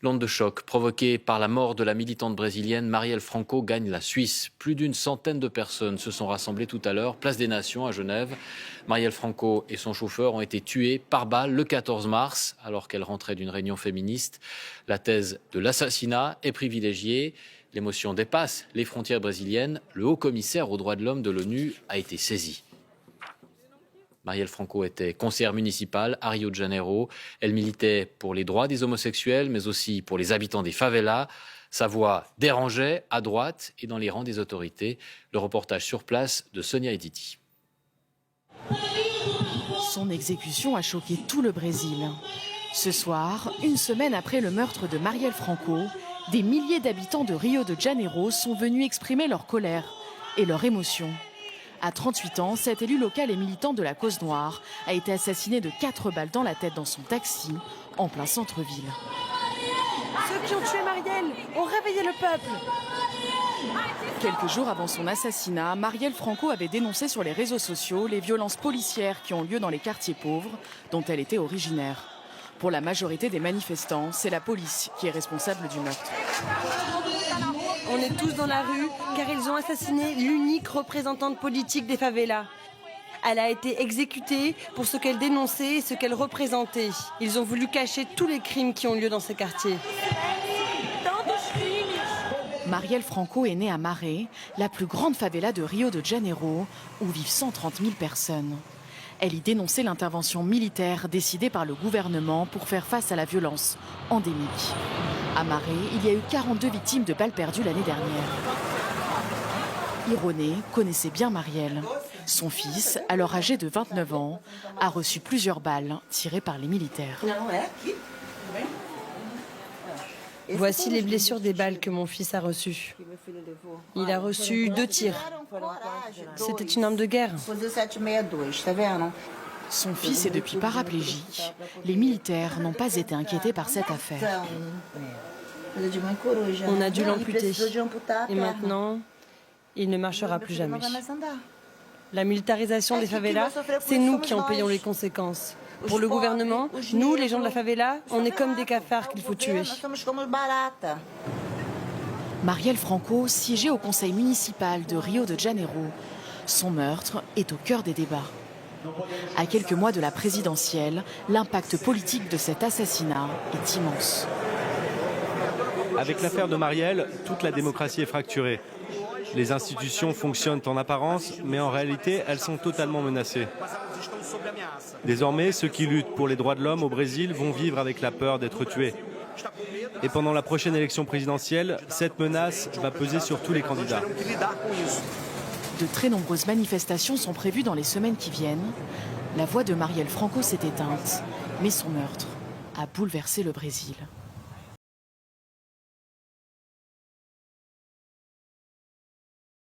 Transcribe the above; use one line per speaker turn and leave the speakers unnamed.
L'onde de choc provoquée par la mort de la militante brésilienne Marielle Franco gagne la Suisse. Plus d'une centaine de personnes se sont rassemblées tout à l'heure, place des Nations à Genève. Marielle Franco et son chauffeur ont été tués par balle le 14 mars alors qu'elle rentrait d'une réunion féministe. La thèse de l'assassinat est privilégiée. L'émotion dépasse les frontières brésiliennes. Le haut-commissaire aux droits de l'homme de l'ONU a été saisi. Marielle Franco était conseillère municipale à Rio de Janeiro. Elle militait pour les droits des homosexuels, mais aussi pour les habitants des favelas. Sa voix dérangeait à droite et dans les rangs des autorités. Le reportage sur place de Sonia Editi.
Son exécution a choqué tout le Brésil. Ce soir, une semaine après le meurtre de Marielle Franco, des milliers d'habitants de Rio de Janeiro sont venus exprimer leur colère et leur émotion. À 38 ans, cet élu local et militant de la cause noire a été assassiné de 4 balles dans la tête dans son taxi, en plein centre-ville.
Ceux qui ont tué Marielle ont réveillé le peuple.
Quelques jours avant son assassinat, Marielle Franco avait dénoncé sur les réseaux sociaux les violences policières qui ont lieu dans les quartiers pauvres dont elle était originaire. Pour la majorité des manifestants, c'est la police qui est responsable du meurtre.
On est tous dans la rue car ils ont assassiné l'unique représentante politique des favelas. Elle a été exécutée pour ce qu'elle dénonçait et ce qu'elle représentait. Ils ont voulu cacher tous les crimes qui ont lieu dans ces quartiers.
Marielle Franco est née à Maré, la plus grande favela de Rio de Janeiro, où vivent 130 000 personnes. Elle y dénonçait l'intervention militaire décidée par le gouvernement pour faire face à la violence endémique. À Maré, il y a eu 42 victimes de balles perdues l'année dernière. Ironé connaissait bien Marielle. Son fils, alors âgé de 29 ans, a reçu plusieurs balles tirées par les militaires.
Voici les blessures des balles que mon fils a reçues. Il a reçu 2 tirs. C'était une arme de guerre.
Son fils est depuis paraplégique. Les militaires n'ont pas été inquiétés par cette affaire.
On a dû l'amputer. Et maintenant, il ne marchera plus jamais. La militarisation des favelas, c'est nous qui en payons les conséquences. Pour le gouvernement, nous, les gens de la favela, on est comme des cafards qu'il faut tuer.
Marielle Franco siégeait au conseil municipal de Rio de Janeiro. Son meurtre est au cœur des débats. À quelques mois de la présidentielle, l'impact politique de cet assassinat est immense.
Avec l'affaire de Marielle, toute la démocratie est fracturée. Les institutions fonctionnent en apparence, mais en réalité, elles sont totalement menacées. Désormais, ceux qui luttent pour les droits de l'homme au Brésil vont vivre avec la peur d'être tués. Et pendant la prochaine élection présidentielle, cette menace va peser sur tous les candidats.
De très nombreuses manifestations sont prévues dans les semaines qui viennent. La voix de Marielle Franco s'est éteinte, mais son meurtre a bouleversé le Brésil.